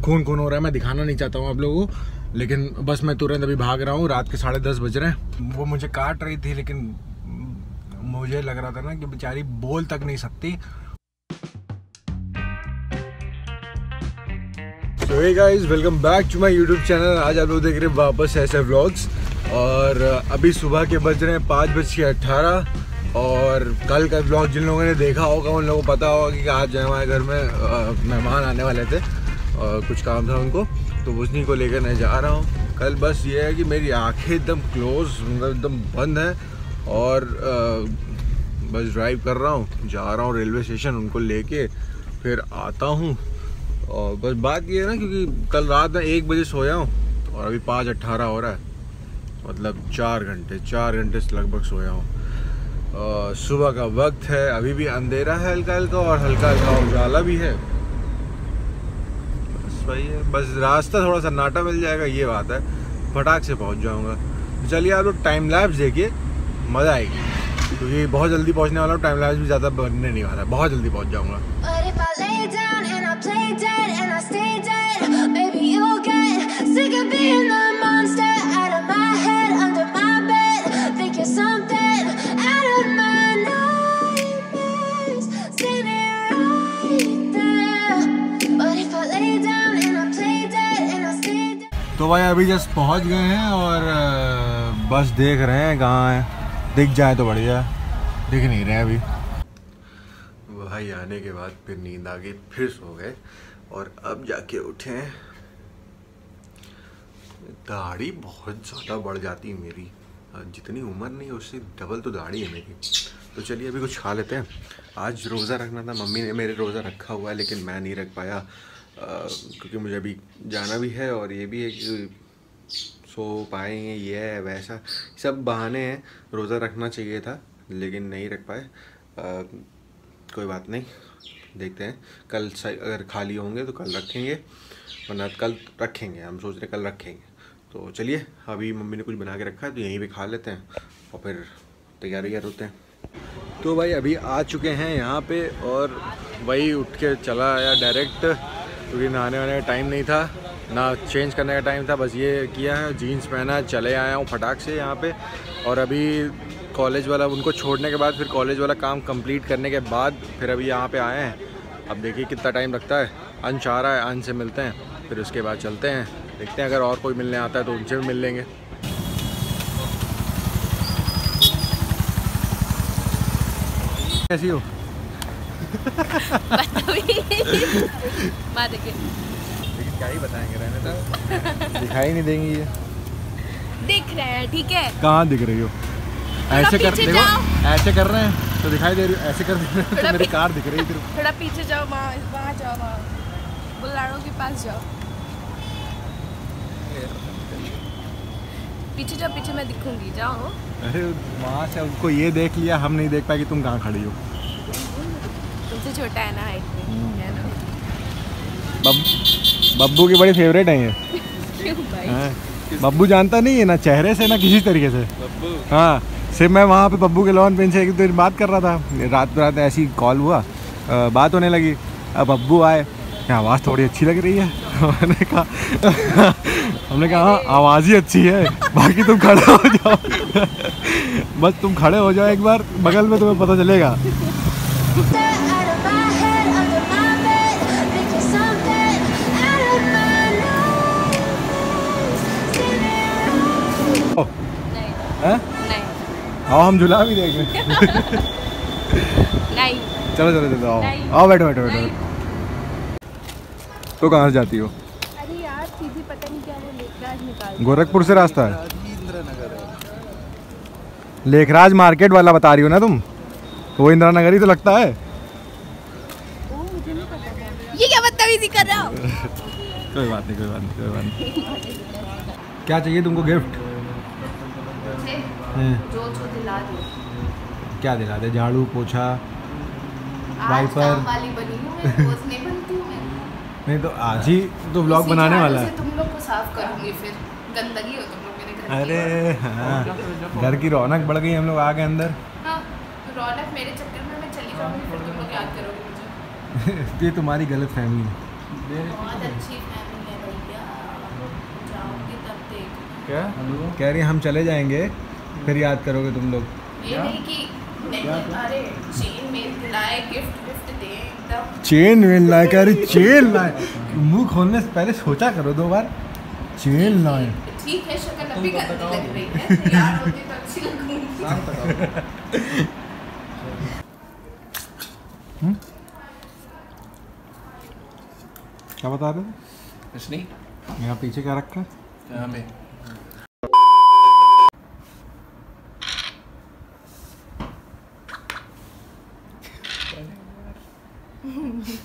खून खून हो रहा है। मैं दिखाना नहीं चाहता हूँ आप लोगों को, लेकिन बस मैं तुरंत अभी भाग रहा हूँ। रात के 10:30 बज रहे हैं। वो मुझे काट रही थी, लेकिन मुझे लग रहा था ना कि बेचारी बोल तक नहीं सकती। So hey guys, welcome back to my YouTube channel. आज आप लोग देख रहे हैं वापस ऐसे व्लॉग्स। और अभी सुबह के बज रहे हैं 5:18 और कल का व्लॉग जिन लोगों ने देखा होगा उन लोगों को पता होगा कि आज हमारे घर में मेहमान आने वाले थे और कुछ काम था उनको, तो उसी को लेकर मैं जा रहा हूँ। कल बस ये है कि मेरी आंखें एकदम क्लोज, मतलब एकदम बंद है और बस ड्राइव कर रहा हूँ, जा रहा हूँ रेलवे स्टेशन, उनको लेके फिर आता हूँ। और बस बात ये है ना, क्योंकि कल रात में 1 बजे सोया हूँ और अभी 5:18 हो रहा है, मतलब 4 घंटे से लगभग सोया हूँ। सुबह का वक्त है, अभी भी अंधेरा है हल्का हल्का और हल्का हल्का उजाला भी है। बस वही है, बस रास्ता थोड़ा सन्नाटा मिल जाएगा, ये बात है, फटाक से पहुँच जाऊँगा। तो चलिए आप लोग टाइम लैप्स देखिए, मज़ा आएगी, क्योंकि बहुत जल्दी पहुँचने वाला हूँ। टाइम लैप्स भी ज़्यादा बनने नहीं वाला है, बहुत जल्दी पहुँच जाऊँगा। तो भाई अभी जस्ट पहुंच गए हैं और बस देख रहे हैं कहाँ है, दिख जाए तो बढ़िया, दिख नहीं रहे अभी। भाई आने के बाद फिर नींद आ गई, फिर सो गए और अब जाके उठे हैं। दाढ़ी बहुत ज़्यादा बढ़ जाती है मेरी, जितनी उम्र नहीं है उससे डबल तो दाढ़ी है मेरी। तो चलिए अभी कुछ खा लेते हैं। आज रोज़ा रखना था, मम्मी ने मेरे रोज़ा रखा हुआ है, लेकिन मैं नहीं रख पाया क्योंकि मुझे अभी जाना भी है और ये भी है कि सो पाएंगे, ये है वैसा, सब बहाने हैं। रोज़ा रखना चाहिए था लेकिन नहीं रख पाए। कोई बात नहीं, देखते हैं कल अगर खाली होंगे तो कल रखेंगे, वरना कल रखेंगे। हम सोच रहे कल रखेंगे। तो चलिए अभी मम्मी ने कुछ बना के रखा है तो यहीं पे खा लेते हैं और फिर तैयार होते हैं। तो भाई अभी आ चुके हैं यहाँ पे और वही उठ के चला आया डायरेक्ट, क्योंकि नहाने वाने का टाइम नहीं था, ना चेंज करने का टाइम था। बस ये किया है, जीन्स पहना, चले आया हूँ फटाक से यहाँ पे। और अभी कॉलेज वाला उनको छोड़ने के बाद, फिर कॉलेज वाला काम कंप्लीट करने के बाद फिर अभी यहाँ पे आए हैं। अब देखिए कितना टाइम लगता है। अंश आ रहा है, अंश से मिलते हैं, फिर उसके बाद चलते हैं, देखते हैं अगर और कोई मिलने आता है तो उनसे भी मिल लेंगे। कैसी हो? लेकिन क्या ही बताएंगे, रहने दो। दिखाई नहीं देंगी ये। दिख रहे हैं, ठीक है। कहाँ दिख रही हो? ऐसे कर, देखो ऐसे कर रहे हैं तो दिखाई दे रही हो, ऐसे कर तो मेरी कार दिख रही है। थोड़ा पीछे जाओ, वहाँ जाओ, वहाँ बुल्लाड़ों के पास जाओ। पीछे जाओ, पीछे मैं दिखूंगी, जाओ। अरे वहाँ से उनको ये देख लिया, हम नहीं देख पाए कि तुम कहाँ खड़ी हो। तुमसे छोटा है ना हाइट में, है ना। बब्बू की बड़ी फेवरेट है ये। क्यों भाई? बब्बू जानता नहीं है ना चेहरे से ना किसी तरीके से। हाँ, सिर्फ मैं वहाँ पे बब्बू के लॉन पे एक दिन बात कर रहा था, रात ऐसी कॉल हुआ, बात होने लगी। अब बब्बू आए, आवाज़ थोड़ी अच्छी लग रही है। हमने कहा हाँ आवाज़ ही अच्छी है, बाकी तुम खड़े हो जाओ। बस तुम खड़े हो जाओ एक बार बगल में, तुम्हें पता चलेगा। नहीं। आओ हम झूला भी देखें। नहीं। चलो आओ बैठो। तो कहाँ से जाती हो? अरे यार सीधी पता नहीं क्या है, लेखराज निकाल। गोरखपुर से रास्ता है? लेखराज मार्केट वाला बता रही हो ना तुम? वो इंदिरा नगर ही तो लगता है। मुझे नहीं पता। ये क्या बदतमीजी कर रहा हो? कोई बात नहीं। क्या चाहिए तुमको गिफ्ट? जो दिला दो। क्या दिला दे? झाड़ू, पोछा, वाइपर वाली बनी हूं मैं, रोज नहीं बनती हूं मैं। नहीं तो आज ही तो व्लॉग बनाने वाला है। तुम लोग को साफ करूंगी, फिर गंदगी हो तुम लोग मेरे घर। अरे हाँ, घर की रौनक बढ़ गई, हम लोग आ गए अंदर। हाँ, रौनक मेरे चक्कर में मैं चली जाऊंगी, फिर तुम लोग याद करोगे मुझे। ये तुम्हारी गलत फहमी है। बहुत अच्छी फहमी क्या कह रही हम चले जाएंगे फिर याद करोगे तुम लोग। ये नहीं कि अरे चेन मेल लाए गिफ्ट दे एकदम। चेन मेल लाए, कह रही चेन लाए। मुंह खोलने से पहले सोचा करो 2 बार। चेन लाए ठीक है, शक्ल अभी गंदी लग रही है, यार होती तो अच्छी लगूंगी। क्या बता रहे थे? कुछ नहीं। यहाँ पीछे क्या रखा है? यहाँ पे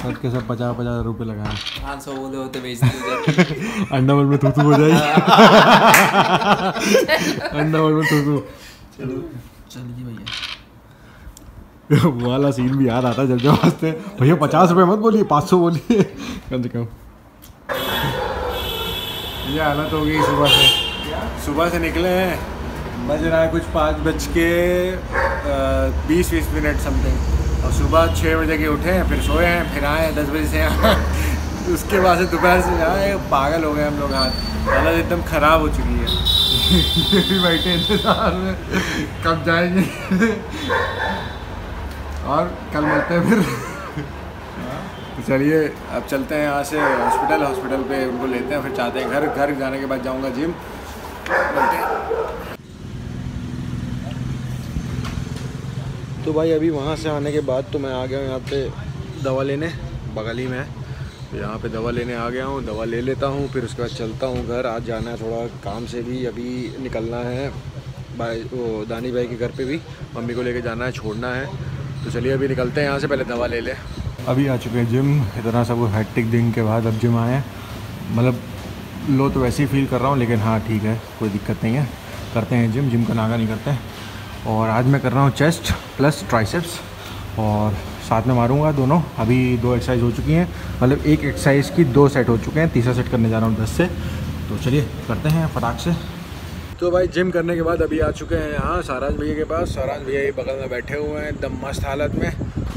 सब के सब 50-50 रुपए लगाए। 500 बोले होते बेच दिए। अंडा में थूथू हो जाएगी। अंडा में थूथू। चलिए भैया। वो वाला सीन भी याद आता जब जब हंसते भैया 50 रुपए मत बोलिए 500 बोलिए कम से कम। ये हालत हो गई सुबह से निकले हैं, बज रहा है कुछ 5:20 समथिंग, और सुबह 6 बजे के उठे हैं, फिर सोए हैं, फिर आए हैं 10 बजे से यहाँ। उसके बाद से दोपहर से आए, पागल हो गए हम लोग। हाथ हालत एकदम ख़राब हो चुकी है। ये भी बैठे इंतजार में कब जाएंगे। और कल मिलते हैं फिर। तो चलिए अब चलते हैं यहाँ से हॉस्पिटल पे उनको लेते हैं, फिर चाहते हैं घर जाने के बाद जाऊँगा जिम। मिलते हैं। तो भाई अभी वहाँ से आने के बाद तो मैं आ गया हूँ यहाँ पे दवा लेने, बगल ही में है। तो यहाँ पे दवा लेने आ गया हूँ, दवा ले लेता हूँ, फिर उसके बाद चलता हूँ घर। आज जाना है थोड़ा काम से भी, अभी निकलना है भाई, वो दानी भाई के घर पे भी मम्मी को लेके जाना है, छोड़ना है। तो चलिए अभी निकलते हैं यहाँ से, पहले दवा ले लें। अभी आ चुके हैं जिम, इतना सब हेक्टिक दिन के बाद अब जिम आए हैं। मतलब लो तो वैसे ही फील कर रहा हूँ, लेकिन हाँ ठीक है, कोई दिक्कत नहीं है, करते हैं जिम का नागा नहीं करते हैं। और आज मैं कर रहा हूँ चेस्ट प्लस ट्राइसेप्स, और साथ में मारूंगा दोनों। अभी 2 एक्सरसाइज हो चुकी हैं, मतलब एक एक्सरसाइज की 2 सेट हो चुके हैं, तीसरा सेट करने जा रहा हूँ 10 से। तो चलिए करते हैं फटाक से। तो भाई जिम करने के बाद अभी आ चुके हैं यहाँ सारांश भैया के पास। सारांश भैया ये बगल में बैठे हुए हैं एकदम मस्त हालत में,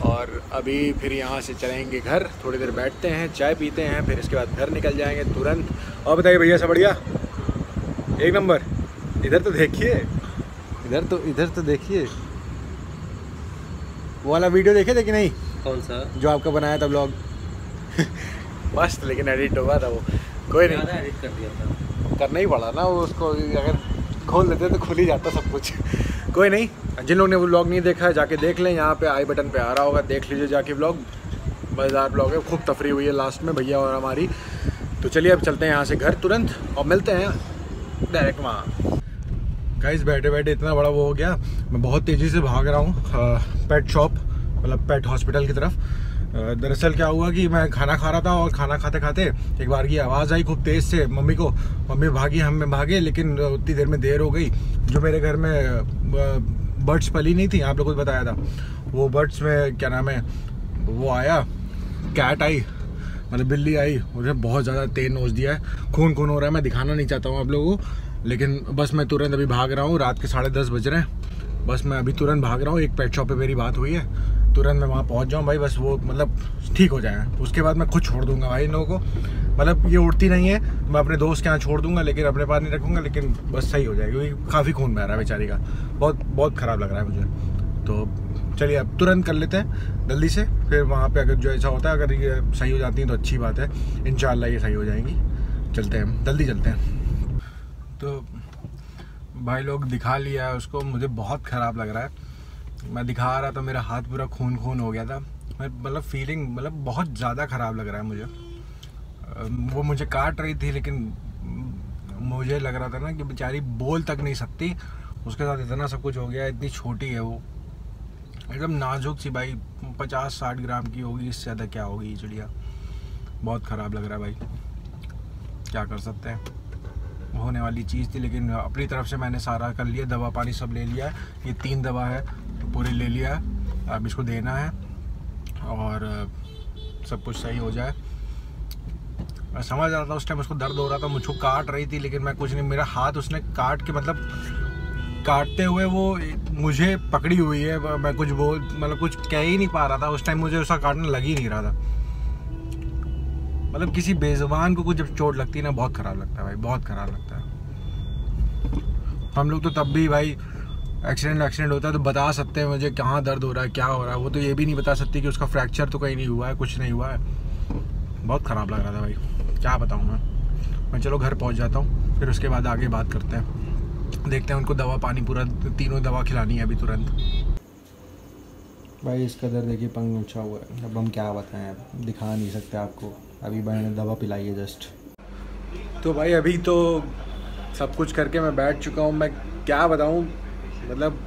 और अभी फिर यहाँ से चलेंगे घर, थोड़ी देर बैठते हैं, चाय पीते हैं, फिर इसके बाद घर निकल जाएंगे तुरंत। और बताइए भैया सब बढ़िया? एक नंबर। इधर तो देखिए, इधर तो देखिए, वो वाला वीडियो देखे थे कि नहीं? कौन सा? जो आपका बनाया था ब्लॉग। मस्त, लेकिन एडिट हुआ था वो। कोई नहीं, एडिट कर दिया था, करना ही पड़ा ना वो, उसको अगर खोल देते तो खुल ही जाता सब कुछ। कोई नहीं, जिन लोगों ने वो व्लॉग नहीं देखा है जाके देख लें, यहाँ पे आई बटन पे आ रहा होगा, देख लीजिए जाके व्लॉग। मज़ेदार व्लॉग है, खूब तफरी हुई है लास्ट में भैया और हमारी। तो चलिए अब चलते हैं यहाँ से घर तुरंत, और मिलते हैं डायरेक्ट वहाँ। गाइस बैठे बैठे इतना बड़ा वो हो गया, मैं बहुत तेज़ी से भाग रहा हूँ पेट शॉप, मतलब पेट हॉस्पिटल की तरफ। दरअसल क्या हुआ कि मैं खाना खा रहा था, और खाना खाते खाते एक बार की आवाज़ आई खूब तेज़ से मम्मी को। मम्मी भागी, हम भागे, लेकिन उतनी देर में देर हो गई। जो मेरे घर में बर्ड्स पली नहीं थी, आप लोगों को बताया था, वो बर्ड्स में क्या नाम है, वो आया, कैट आई, मतलब बिल्ली आई, मुझे बहुत ज़्यादा तेज नोच दिया है, खून हो रहा है। मैं दिखाना नहीं चाहता हूँ आप लोगों को, लेकिन बस मैं तुरंत अभी भाग रहा हूँ। रात के 10:30 बज रहे हैं, बस मैं अभी तुरंत भाग रहा हूँ। एक पेट शॉप पे मेरी बात हुई है, तुरंत मैं वहाँ पहुँच जाऊँ भाई, बस वो मतलब ठीक हो जाए, उसके बाद मैं खुद छोड़ दूँगा भाई इन लोगों को। मतलब ये उड़ती नहीं है, मैं अपने दोस्त के यहाँ छोड़ दूँगा, लेकिन अपने पास नहीं रखूँगा, लेकिन बस सही हो जाएगी, क्योंकि काफ़ी खून बह रहा है बेचारी का, बहुत ख़राब लग रहा है मुझे। तो चलिए अब तुरंत कर लेते हैं जल्दी से, फिर वहाँ पे अगर जो ऐसा होता है, अगर ये सही हो जाती हैं तो अच्छी बात है, इंशाल्लाह ये सही हो जाएंगी। चलते हैं, जल्दी चलते हैं। तो भाई लोग दिखा लिया है उसको, मुझे बहुत ख़राब लग रहा है। मैं दिखा रहा था, मेरा हाथ पूरा खून हो गया था, मतलब फीलिंग मतलब बहुत ज़्यादा ख़राब लग रहा है मुझे। वो मुझे काट रही थी, लेकिन मुझे लग रहा था ना कि बेचारी बोल तक नहीं सकती, उसके साथ इतना सब कुछ हो गया। इतनी छोटी है वो, एकदम नाजुक सी भाई, 50-60 ग्राम की होगी, इससे ज़्यादा क्या होगी ये चिड़िया। बहुत ख़राब लग रहा है भाई, क्या कर सकते हैं, होने वाली चीज़ थी। लेकिन अपनी तरफ से मैंने सारा कर लिया, दवा पानी सब ले लिया है। ये 3 दवा है तो पूरी ले लिया है, अब इसको देना है और सब कुछ सही हो जाए। मैं समझ रहा था उस टाइम उसको दर्द हो रहा था, मुझको काट रही थी, लेकिन मैं कुछ नहीं, मेरा हाथ उसने काट के, मतलब काटते हुए वो मुझे पकड़ी हुई है, मैं कुछ बोल मतलब कुछ कह ही नहीं पा रहा था उस टाइम, मुझे उसका काटने लग ही नहीं रहा था। मतलब किसी बेजुबान को कुछ जब चोट लगती है ना, बहुत ख़राब लगता है भाई, बहुत ख़राब लगता है। हम लोग तो तब भी भाई एक्सीडेंट होता है तो बता सकते हैं मुझे कहाँ दर्द हो रहा है, क्या हो रहा है। वो तो ये भी नहीं बता सकती कि उसका फ्रैक्चर तो कहीं नहीं हुआ है, कुछ नहीं हुआ है। बहुत ख़राब लग रहा था भाई, क्या बताऊँ मैं चलो घर पहुँच जाता हूँ, फिर उसके बाद आगे बात करते हैं। देखते हैं उनको दवा पानी पूरा तीनों दवा खिलानी है अभी तुरंत। भाई इसका दर्द देखिए पंख अच्छा हुआ है। अब हम क्या बताएं, दिखा नहीं सकते आपको। अभी भाई ने दवा पिलाई है जस्ट। तो भाई अभी तो सब कुछ करके मैं बैठ चुका हूँ। मैं क्या बताऊँ, मतलब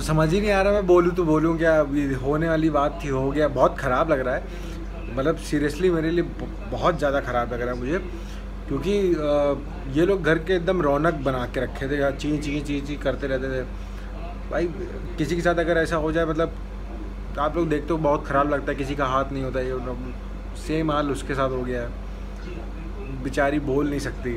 समझ ही नहीं आ रहा मैं बोलूँ तो बोलूँ क्या। अभी होने वाली बात थी, हो गया। बहुत ख़राब लग रहा है, मतलब सीरियसली मेरे लिए बहुत ज़्यादा ख़राब लग रहा है मुझे, क्योंकि ये लोग घर के एकदम रौनक बना के रखे थे। यार ची करते रहते थे भाई। किसी के साथ अगर ऐसा हो जाए, मतलब आप लोग देखते हो बहुत ख़राब लगता है। किसी का हाथ नहीं होता, ये सेम हाल उसके साथ हो गया है। बेचारी बोल नहीं सकती,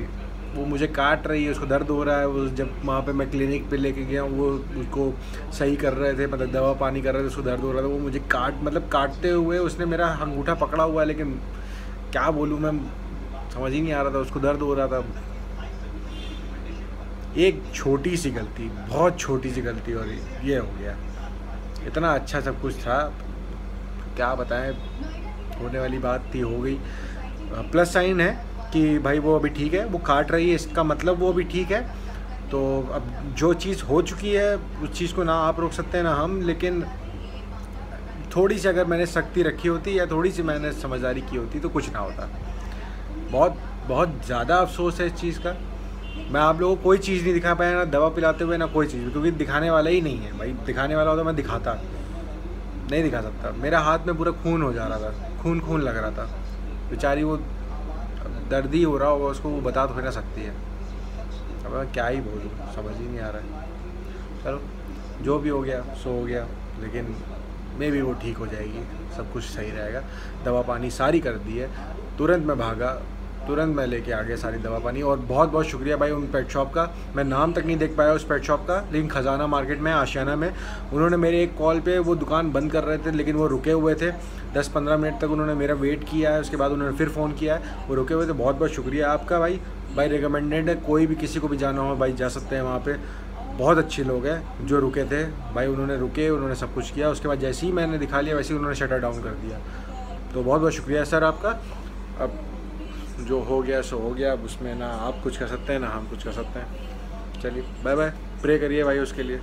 वो मुझे काट रही है, उसको दर्द हो रहा है। वो जब वहाँ पे मैं क्लिनिक पे लेके गया, वो उसको सही कर रहे थे, मतलब दवा पानी कर रहे थे, उसको दर्द हो रहा था। वो मुझे काटते हुए उसने मेरा अंगूठा पकड़ा हुआ है, लेकिन क्या बोलूँ मैं, समझ ही नहीं आ रहा था। उसको दर्द हो रहा था। एक छोटी सी गलती, बहुत छोटी सी गलती, और ये हो गया। इतना अच्छा सब कुछ था, क्या बताएं। होने वाली बात थी, हो गई। प्लस साइन है कि भाई वो अभी ठीक है, वो काट रही है, इसका मतलब वो अभी ठीक है। तो अब जो चीज़ हो चुकी है उस चीज़ को ना आप रोक सकते हैं ना हम, लेकिन थोड़ी सी अगर मैंने सख्ती रखी होती या थोड़ी सी मैंने समझदारी की होती तो कुछ ना होता। बहुत ज़्यादा अफसोस है इस चीज़ का। मैं आप लोगों को कोई चीज़ नहीं दिखा पाया, ना दवा पिलाते हुए, ना कोई चीज़, क्योंकि दिखाने वाला ही नहीं है भाई। दिखाने वाला होता मैं दिखाता, नहीं दिखा सकता। मेरा हाथ में पूरा खून हो जा रहा था, खून लग रहा था। बेचारी वो दर्द ही हो रहा होगा उसको, वो बता तो फिर ना सकती है। अब मैं क्या ही बोलूँ, समझ ही नहीं आ रहा है। चलो जो भी हो गया सो हो गया, लेकिन मे भी वो ठीक हो जाएगी, सब कुछ सही रहेगा। दवा पानी सारी कर दी है, तुरंत मैं भागा, तुरंत मैं लेके आ गया सारी दवा पानी। और बहुत बहुत शुक्रिया भाई उन पेट शॉप का। मैं नाम तक नहीं देख पाया उस पेट शॉप का, लेकिन खजाना मार्केट में, आशियाना में, उन्होंने मेरे एक कॉल पे, वो दुकान बंद कर रहे थे लेकिन वो रुके हुए थे। 10-15 मिनट तक उन्होंने मेरा वेट किया है, उसके बाद उन्होंने फिर फ़ोन किया है, वो रुके हुए थे। बहुत बहुत शुक्रिया आपका भाई। रिकमेंडेड है, कोई भी किसी को भी जाना हो भाई जा सकते हैं वहाँ पर। बहुत अच्छे लोग हैं जो रुके थे भाई, उन्होंने रुके, उन्होंने सब कुछ किया। उसके बाद जैसे ही मैंने दिखा लिया वैसे ही उन्होंने शटर डाउन कर दिया। तो बहुत बहुत शुक्रिया सर आपका। अब जो हो गया सो हो गया, अब उसमें ना आप कुछ कर सकते हैं ना हम कुछ कर सकते हैं। चलिए बाय बाय, प्रे करिए भाई उसके लिए।